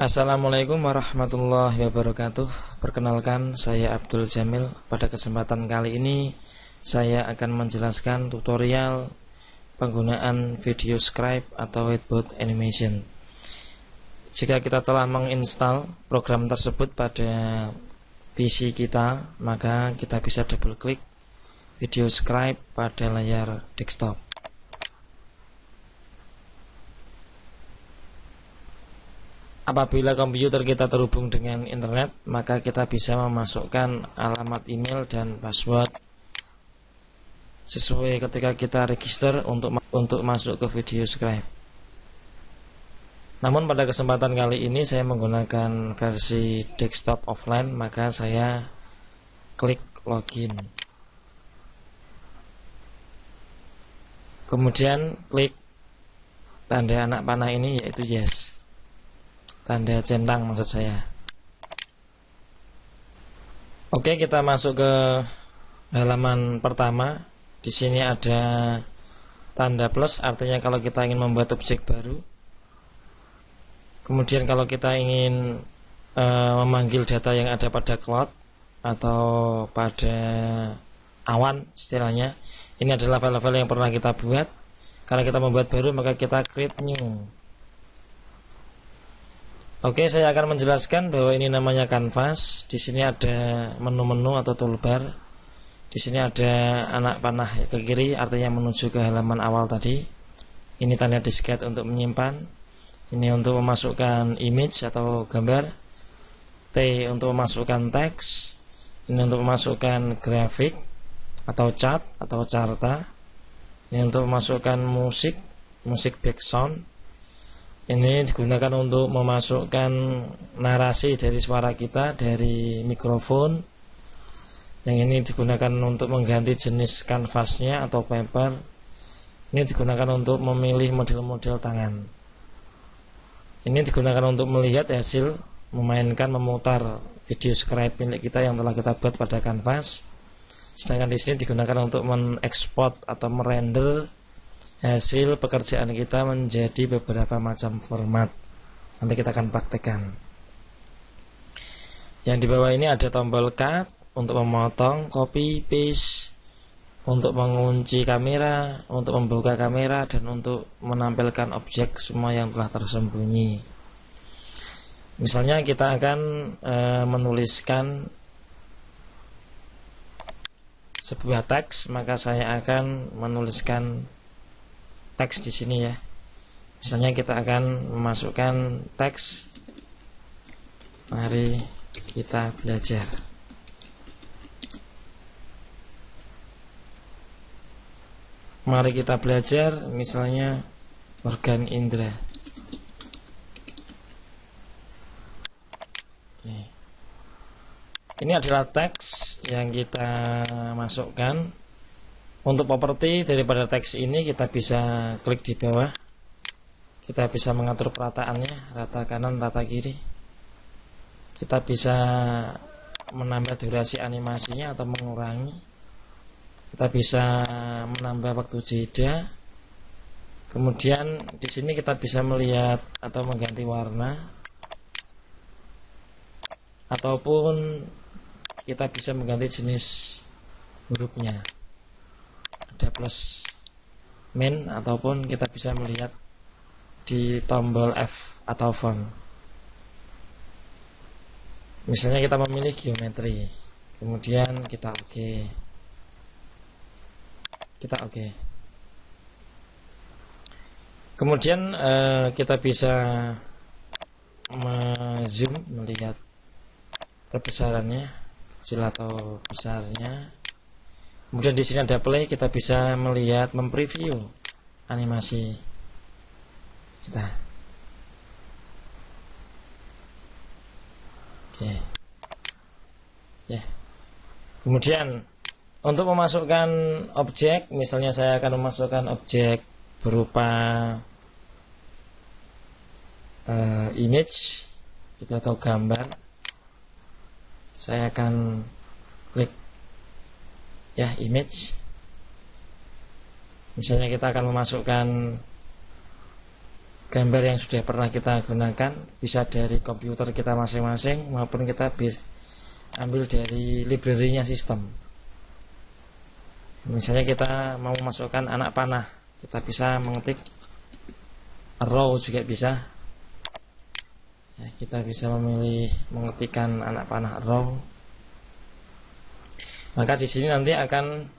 Assalamualaikum warahmatullahi wabarakatuh. Perkenalkan, saya Abdul Jamil. Pada kesempatan kali ini saya akan menjelaskan tutorial penggunaan video scribe atau whiteboard animation. Jika kita telah menginstal program tersebut pada PC kita, maka kita bisa double klik video scribe pada layar desktop. Apabila komputer kita terhubung dengan internet, maka kita bisa memasukkan alamat email dan password sesuai ketika kita register untuk masuk ke video scribe. Namun pada kesempatan kali ini saya menggunakan versi desktop offline, maka saya klik login. Kemudian klik tanda anak panah ini, yaitu yes. Tanda centang maksud saya. Oke, kita masuk ke halaman pertama. Di sini ada tanda plus, artinya kalau kita ingin membuat objek baru. Kemudian kalau kita ingin memanggil data yang ada pada cloud atau pada awan istilahnya, ini adalah file-file yang pernah kita buat. Karena kita membuat baru, maka kita create new. Oke, saya akan menjelaskan bahwa ini namanya kanvas. Di sini ada menu-menu atau toolbar. Di sini ada anak panah ke kiri, artinya menuju ke halaman awal tadi. Ini tanda disket untuk menyimpan. Ini untuk memasukkan image atau gambar. T untuk memasukkan teks. Ini untuk memasukkan grafik atau chart atau carta. Ini untuk memasukkan musik background. Ini digunakan untuk memasukkan narasi dari suara kita dari mikrofon. Yang ini digunakan untuk mengganti jenis kanvasnya atau paper. Ini digunakan untuk memilih model-model tangan. Ini digunakan untuk melihat hasil memainkan memutar video scribe milik kita yang telah kita buat pada kanvas. Sedangkan di sini digunakan untuk mengekspor atau merender hasil pekerjaan kita menjadi beberapa macam format. Nanti kita akan praktekkan. Yang di bawah ini ada tombol cut untuk memotong, copy, paste, untuk mengunci kamera, untuk membuka kamera, dan untuk menampilkan objek semua yang telah tersembunyi. Misalnya kita akan menuliskan sebuah teks, maka saya akan menuliskan teks di sini ya. Misalnya kita akan memasukkan teks, mari kita belajar. Mari kita belajar, misalnya organ indera. Oke. Ini adalah teks yang kita masukkan. Untuk properti daripada teks ini kita bisa klik di bawah. Kita bisa mengatur perataannya, rata kanan, rata kiri. Kita bisa menambah durasi animasinya atau mengurangi. Kita bisa menambah waktu jeda. Kemudian di sini kita bisa melihat atau mengganti warna. Ataupun kita bisa mengganti jenis hurufnya. Ada plus min, ataupun kita bisa melihat di tombol F atau font. Misalnya kita memilih geometri, kemudian kita oke. Kemudian kita bisa zoom, melihat perbesarannya, kecil atau besarnya. Kemudian di sini ada play, kita bisa melihat, mempreview animasi kita. Oke. Ya. Kemudian untuk memasukkan objek, misalnya saya akan memasukkan objek berupa image, kita tahu gambar. Saya akan klik ya, image. Misalnya kita akan memasukkan gambar yang sudah pernah kita gunakan, bisa dari komputer kita masing-masing maupun kita ambil dari library-nya sistem. Misalnya kita mau masukkan anak panah, kita bisa mengetik raw juga bisa. Ya, kita bisa memilih mengetikkan anak panah raw. Maka di sini nanti akan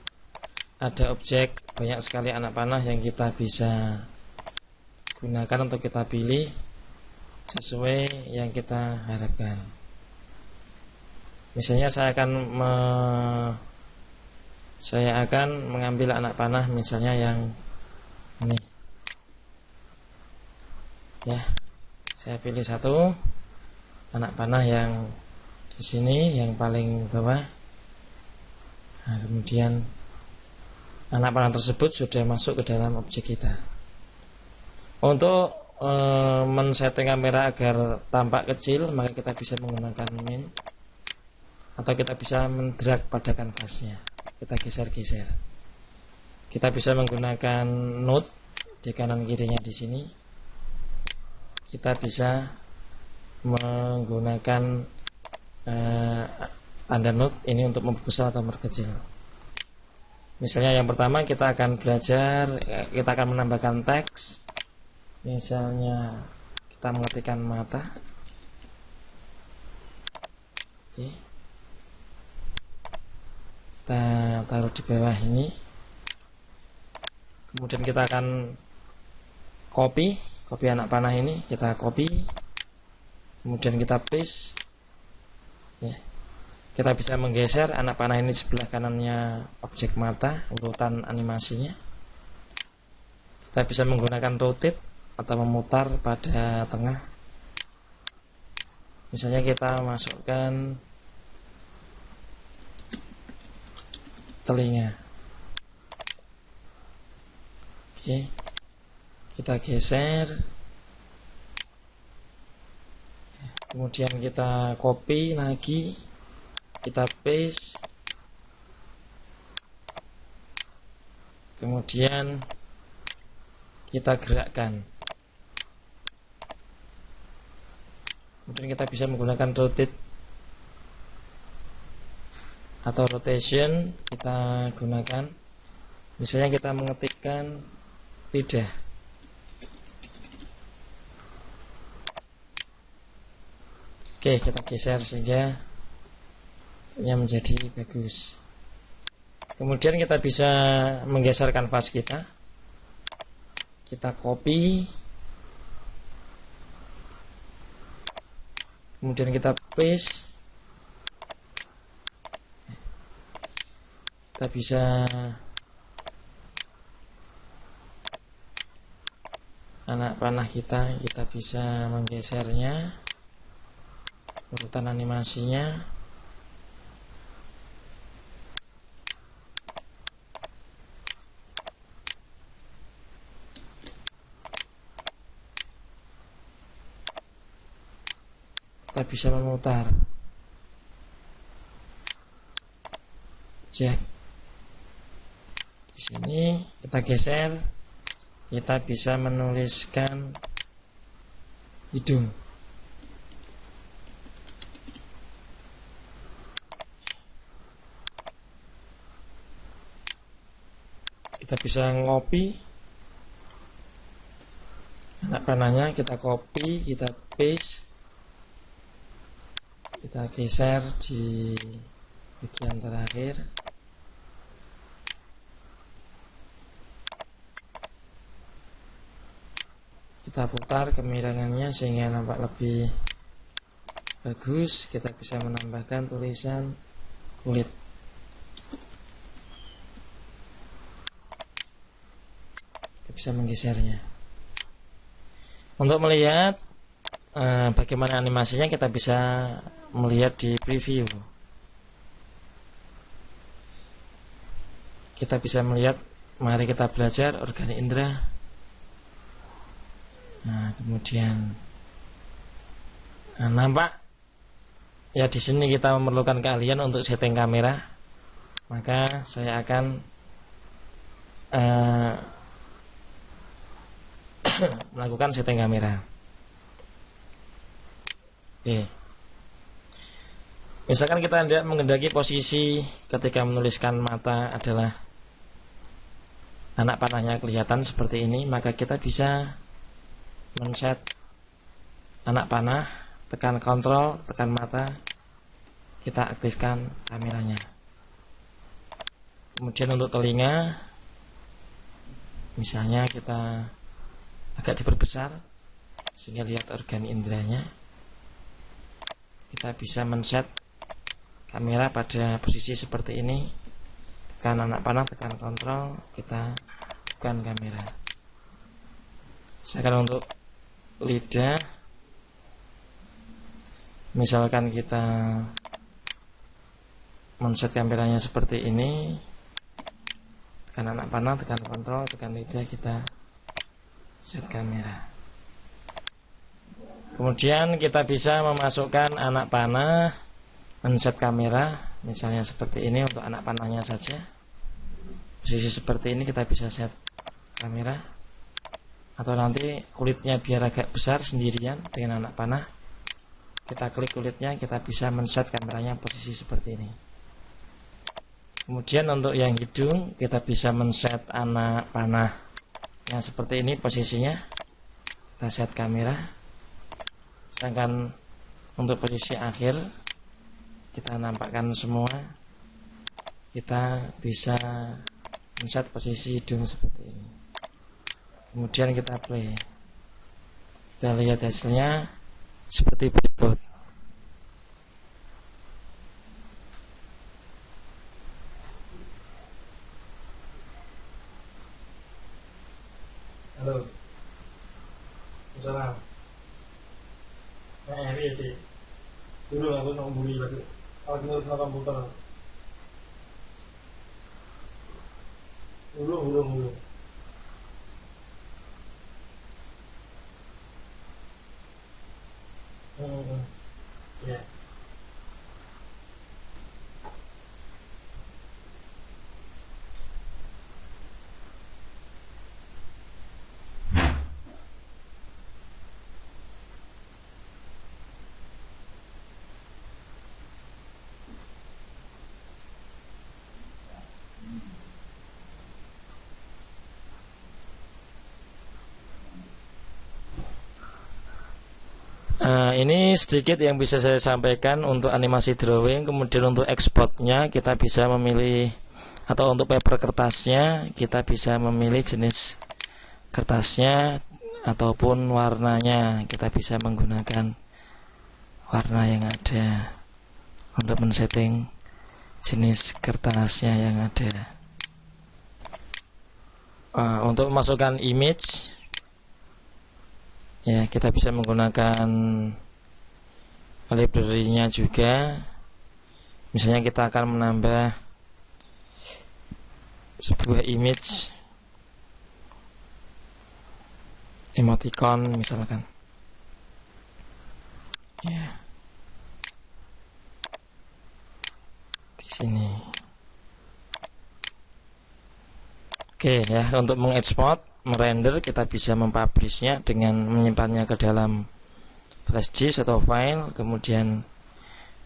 ada objek banyak sekali anak panah yang kita bisa gunakan untuk kita pilih sesuai yang kita harapkan. Misalnya saya akan mengambil anak panah misalnya yang ini. Ya, saya pilih satu anak panah yang di sini yang paling bawah. Nah, kemudian anak panah tersebut sudah masuk ke dalam objek kita. Untuk men-setting kamera agar tampak kecil, maka kita bisa menggunakan min, atau kita bisa mendrag pada kanvasnya. Kita geser-geser. Kita bisa menggunakan node di kanan kirinya di sini. Kita bisa menggunakan tanda node ini untuk membesar atau memperkecil. Misalnya yang pertama kita akan belajar, kita akan menambahkan teks. Misalnya kita mengetikkan mata. Oke. Kita taruh di bawah ini. Kemudian kita akan copy anak panah ini, kita copy. Kemudian kita paste. Ya. Kita bisa menggeser anak panah ini sebelah kanannya objek mata, urutan animasinya. Kita bisa menggunakan rotate atau memutar pada tengah. Misalnya kita masukkan telinga. Oke. Kita geser. Kemudian kita copy lagi. Kita paste. Kemudian kita gerakkan. Kemudian kita bisa menggunakan rotate atau rotation, kita gunakan. Misalnya kita mengetikkan lidah. Oke, kita geser sehingga menjadi bagus. Kemudian kita bisa menggeser kanvas kita. Kita copy. Kemudian kita paste. Kita bisa anak panah kita bisa menggesernya, urutan animasinya. Kita bisa memutar. Cek. Di sini kita geser, kita bisa menuliskan hidung. Kita bisa ngopi anak panahnya, kita copy, kita paste. Kita geser di bagian terakhir. Kita putar kemiringannya sehingga nampak lebih bagus. Kita bisa menambahkan tulisan kulit. Kita bisa menggesernya. Untuk melihat bagaimana animasinya, kita bisa melihat di preview. Kita bisa melihat, mari kita belajar organik indera. Nah, kemudian nampak ya, di sini kita memerlukan keahlian untuk setting kamera. Maka saya akan melakukan setting kamera. Oke. Misalkan kita hendak mengendaki posisi ketika menuliskan mata adalah anak panahnya kelihatan seperti ini, maka kita bisa men-set anak panah, tekan kontrol, tekan mata, kita aktifkan kameranya. Kemudian untuk telinga, misalnya kita agak diperbesar sehingga lihat organ inderanya, kita bisa men-set kamera pada posisi seperti ini, tekan anak panah, tekan kontrol, kita bukan kamera. Misalkan untuk lidah, misalkan kita men-set kameranya seperti ini, tekan anak panah, tekan kontrol, tekan lidah, kita set kamera. Kemudian kita bisa memasukkan anak panah, men-set kamera, misalnya seperti ini untuk anak panahnya saja. Posisi seperti ini kita bisa set kamera, atau nanti kulitnya biar agak besar sendirian dengan anak panah, kita klik kulitnya, kita bisa men-set kameranya posisi seperti ini. Kemudian untuk yang hidung, kita bisa men-set anak panah yang seperti ini posisinya, kita set kamera. Sedangkan untuk posisi akhir, kita nampakkan semua, kita bisa men-set posisi hidung seperti ini. Kemudian kita play, kita lihat hasilnya seperti berikut. Halo, salam. Ini sih, dulu aku nomburi lagi. Aku nurut nak komputer. Dulu. Ya. Ini sedikit yang bisa saya sampaikan untuk animasi drawing. Kemudian untuk exportnya kita bisa memilih, atau untuk paper kertasnya kita bisa memilih jenis kertasnya ataupun warnanya. Kita bisa menggunakan warna yang ada untuk men-setting jenis kertasnya yang ada. Untuk memasukkan image, ya kita bisa menggunakan library-nya juga. Misalnya kita akan menambah sebuah image, emoticon misalkan, ya di sini. Oke ya, untuk mengekspor, merender, kita bisa mempublishnya dengan menyimpannya ke dalam flash disk atau file, kemudian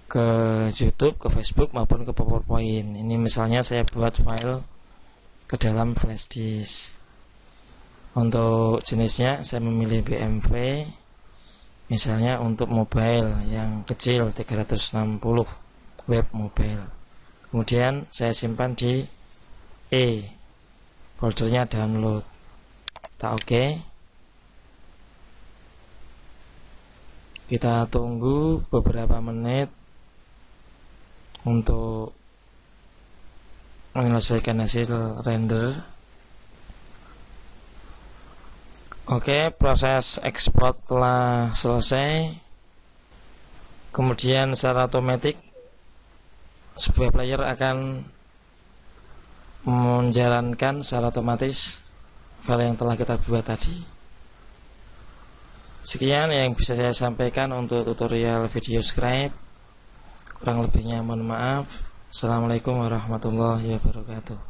ke YouTube, ke Facebook maupun ke PowerPoint. Ini misalnya saya buat file ke dalam flash disk. Untuk jenisnya saya memilih BMV, misalnya untuk mobile yang kecil 360 web mobile. Kemudian saya simpan di foldernya download. Kita oke. Kita tunggu beberapa menit untuk menyelesaikan hasil render. Oke, proses ekspor telah selesai. Kemudian secara otomatis sebuah player akan menjalankan secara otomatis file yang telah kita buat tadi. Sekian yang bisa saya sampaikan untuk tutorial video Scribe. Kurang lebihnya mohon maaf. Assalamualaikum warahmatullahi wabarakatuh.